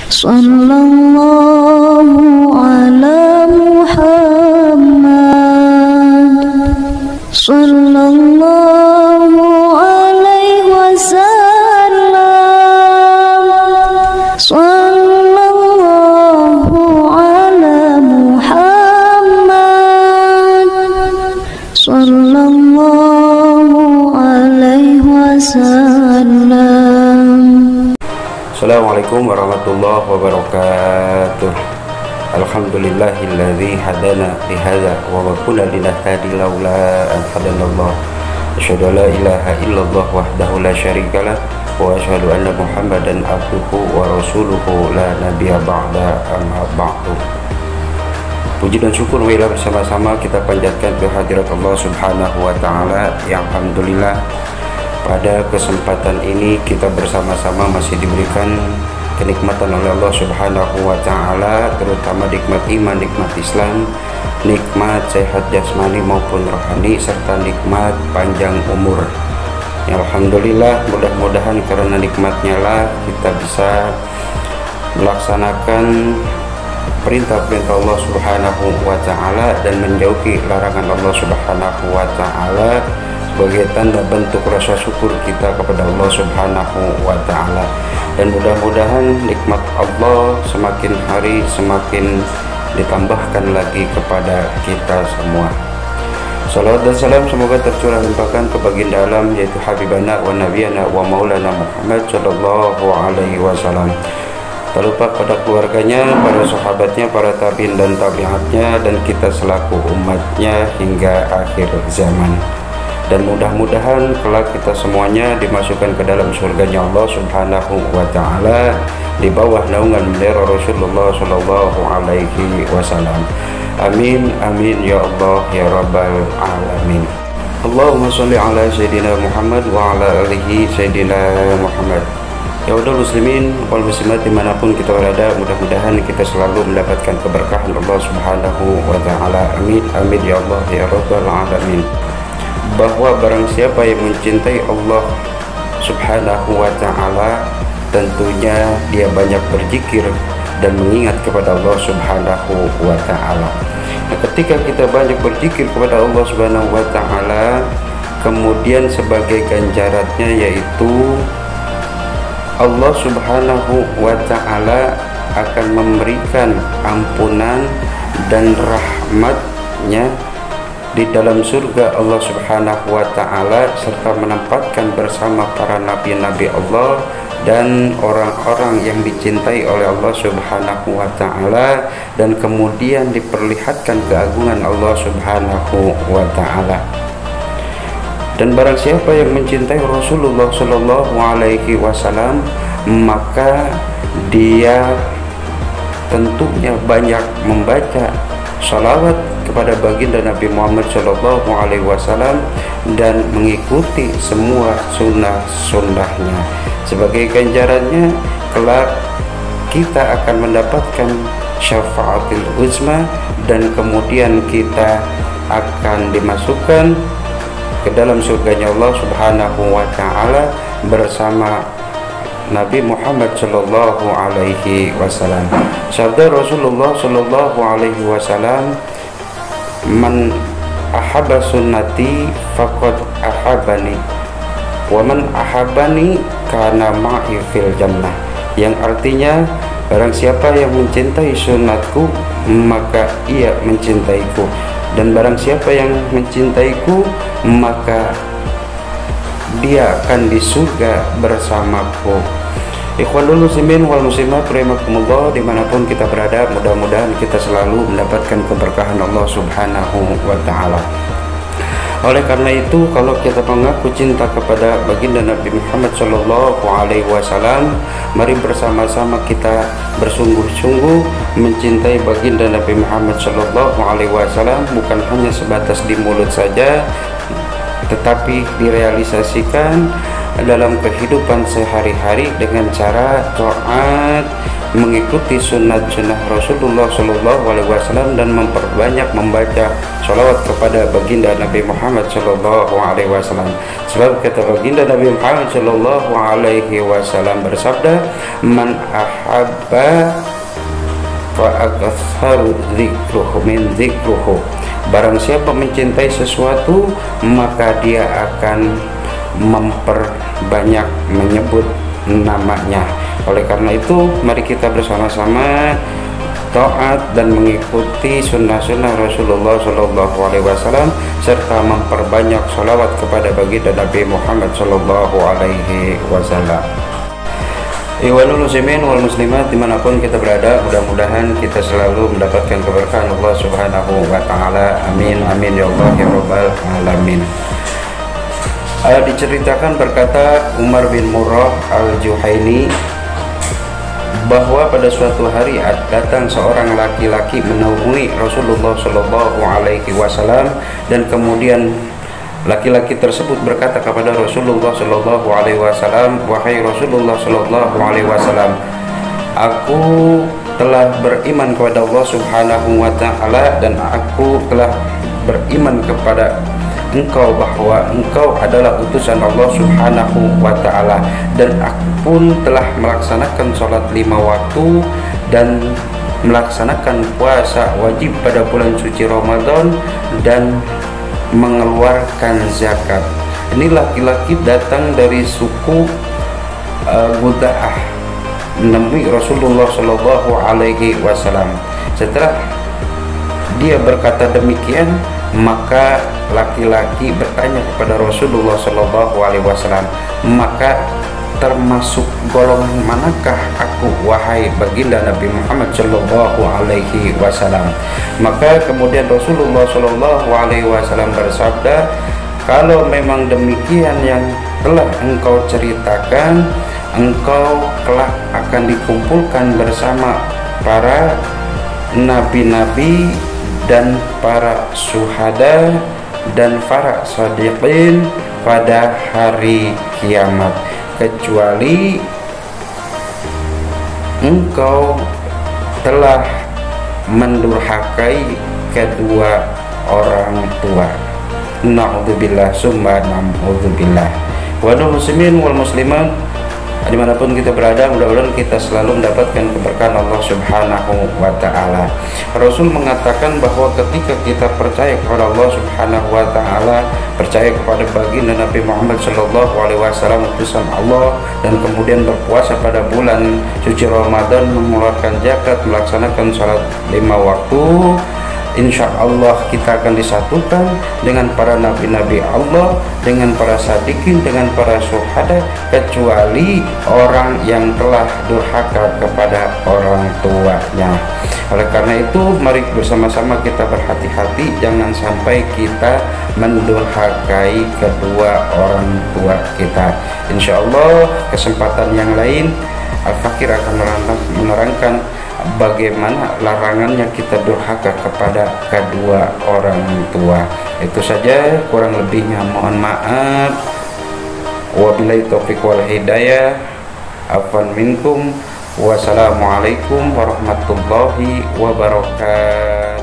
Sallallahu ala Muhammad, sallallahu alaihi wasallam, sallallahu ala Muhammad, sallallahu alaihi wasallam. Assalamualaikum warahmatullahi wabarakatuh. Alhamdulillahilladzi hadana lihadza wa ma kunna linahtadiya laula an hadanallah. Asyhadu an la ilaha illallah wahdahu la syarikalah wa asyhadu anna Muhammadan abduhu wa rasuluhu la nabiyya ba'da, amma ba'du. Puji dan syukur marilah bersama-sama kita panjatkan ke hadirat Allah Subhanahu wa taala yang alhamdulillah pada kesempatan ini kita bersama-sama masih diberikan kenikmatan oleh Allah Subhanahu wa taala, terutama nikmat iman, nikmat Islam, nikmat sehat jasmani maupun rohani, serta nikmat panjang umur. Ya alhamdulillah, mudah-mudahan karena nikmatnya lah kita bisa melaksanakan perintah-perintah Allah Subhanahu wa taala dan menjauhi larangan Allah Subhanahu wa taala sebagai tanda bentuk rasa syukur kita kepada Allah Subhanahu wa taala. Dan mudah-mudahan nikmat Allah semakin hari semakin ditambahkan lagi kepada kita semua. Salawat dan salam semoga tercurah limpahkan ke baginda alam, yaitu Habibana wa Nabiyana wa Maulana Muhammad sallallahu alaihi wasallam. Tak lupa pada keluarganya, para sahabatnya, para tabi'in dan tabi'atnya, dan kita selaku umatnya hingga akhir zaman. Dan mudah-mudahan kelak kita semuanya dimasukkan ke dalam surganya Allah Subhanahu wa taala di bawah naungan bendera Rasulullah sallallahu alaihi wasallam. Amin amin ya Allah ya rabbal alamin. Allahumma sholli ala sayyidina Muhammad wa ala alihi sayyidina Muhammad. Ya udah muslimin wal muslimat dimanapun kita berada, mudah-mudahan kita selalu mendapatkan keberkahan Allah Subhanahu wa taala. Amin amin ya Allah ya rabbal alamin. Bahwa barang siapa yang mencintai Allah Subhanahu wa ta'ala, tentunya dia banyak berzikir dan mengingat kepada Allah Subhanahu wa ta'ala. Nah, ketika kita banyak berzikir kepada Allah Subhanahu wa ta'ala, kemudian sebagai ganjarannya yaitu Allah Subhanahu wa ta'ala akan memberikan ampunan dan rahmatnya di dalam surga Allah Subhanahu wa taala, serta menempatkan bersama para nabi-nabi Allah dan orang-orang yang dicintai oleh Allah Subhanahu wa taala, dan kemudian diperlihatkan keagungan Allah Subhanahu wa taala. Dan barang siapa yang mencintai Rasulullah sallallahu alaihi wasallam, maka dia tentunya banyak membaca salawat kepada baginda Nabi Muhammad sallallahu alaihi wasallam dan mengikuti semua sunnah-sunnahnya. Sebagai ganjarannya kelak kita akan mendapatkan syafaatul uzma, dan kemudian kita akan dimasukkan ke dalam surganya Allah Subhanahu wa taala bersama Nabi Muhammad sallallahu alaihi wasallam. Sabda Rasulullah sallallahu alaihi wasallam, "Man ahabba sunnati faqad ahabani, wa man ahabani kana ma'i fil jannah." Yang artinya, barang siapa yang mencintai sunnatku, maka ia mencintaiku, dan barang siapa yang mencintaiku, maka dia akan di surga bersamaku. Ikhwanul muslimin wal muslimat rahimakumullah, dimanapun kita berada, mudah-mudahan kita selalu mendapatkan keberkahan Allah Subhanahu wa ta'ala. Oleh karena itu, kalau kita mengaku cinta kepada baginda Nabi Muhammad sallallahu alaihi wasallam, mari bersama-sama kita bersungguh-sungguh mencintai baginda Nabi Muhammad sallallahu alaihi wasallam, bukan hanya sebatas di mulut saja, tetapi direalisasikan dalam kehidupan sehari-hari dengan cara taat mengikuti sunnah-sunnah Rasulullah Shallallahu Alaihi Wasallam dan memperbanyak membaca sholawat kepada baginda Nabi Muhammad Shallallahu Alaihi Wasallam. Sebab kata baginda Nabi Muhammad Shallallahu Alaihi Wasallam bersabda, "Man ahabba fa aktsaru dzikruhu min dzikruhu." Barang siapa mencintai sesuatu, maka dia akan memperbanyak menyebut namanya. Oleh karena itu, mari kita bersama-sama taat dan mengikuti sunnah-sunnah Rasulullah Shallallahu Alaihi Wasallam serta memperbanyak sholawat kepada baginda Nabi Muhammad Shallallahu Alaihi Wasallam. Ikhwanul muslimin wal muslimat dimanapun kita berada, mudah-mudahan kita selalu mendapatkan keberkahan Allah Subhanahu wa Ta'ala. Amin amin ya Allah ya Rabbal alamin. Diceritakan, berkata Umar bin Murrah al-Juhaini, bahwa pada suatu hari datang seorang laki-laki menemui Rasulullah Shallallahu Alaihi Wasallam, dan kemudian laki-laki tersebut berkata kepada Rasulullah Shallallahu Alaihi Wasallam, "Wahai Rasulullah Shallallahu Alaihi Wasallam, aku telah beriman kepada Allah Subhanahu Wa Taala dan aku telah beriman kepada Engkau bahwa Engkau adalah utusan Allah Subhanahu wa Ta'ala, dan aku pun telah melaksanakan sholat 5 waktu dan melaksanakan puasa wajib pada bulan suci Ramadan dan mengeluarkan zakat." Ini laki-laki datang dari suku Guda'ah menemui Rasulullah Shallallahu Alaihi Wasallam. Setelah dia berkata demikian, maka laki-laki bertanya kepada Rasulullah Shallallahu Alaihi Wasallam, "Maka termasuk golongan manakah aku, wahai baginda Nabi Muhammad Shallallahu Alaihi Wasallam?" Maka kemudian Rasulullah Shallallahu Alaihi Wasallam bersabda, "Kalau memang demikian yang telah engkau ceritakan, engkau kelak akan dikumpulkan bersama para nabi-nabi dan para syuhada dan para shadiqin pada hari kiamat, kecuali engkau telah mendurhakai kedua orang tua." Na'udzubillah summa na'udzubillah. Wadul muslimin wal muslimat dimanapun kita berada, mudah-mudahan kita selalu mendapatkan keberkahan Allah Subhanahu wa Ta'ala. Rasul mengatakan bahwa ketika kita percaya kepada Allah Subhanahu wa Ta'ala, percaya kepada baginda Nabi Muhammad Shallallahu Alaihi Wasallam utusan Allah, dan kemudian berpuasa pada bulan suci Ramadan, mengeluarkan zakat, melaksanakan salat 5 waktu, insya Allah kita akan disatukan dengan para nabi-nabi Allah, dengan para sadiqin, dengan para syuhada, kecuali orang yang telah durhaka kepada orang tuanya. Oleh karena itu, mari bersama-sama kita berhati-hati, jangan sampai kita mendurhakai kedua orang tua kita. Insya Allah kesempatan yang lain Al-Fakir akan menerangkan bagaimana larangannya kita durhaka kepada kedua orang tua. Itu saja, kurang lebihnya mohon maaf. Wabillahi taufiq wal hidayah. Afwan minkum. Wassalamualaikum warahmatullahi wabarakatuh.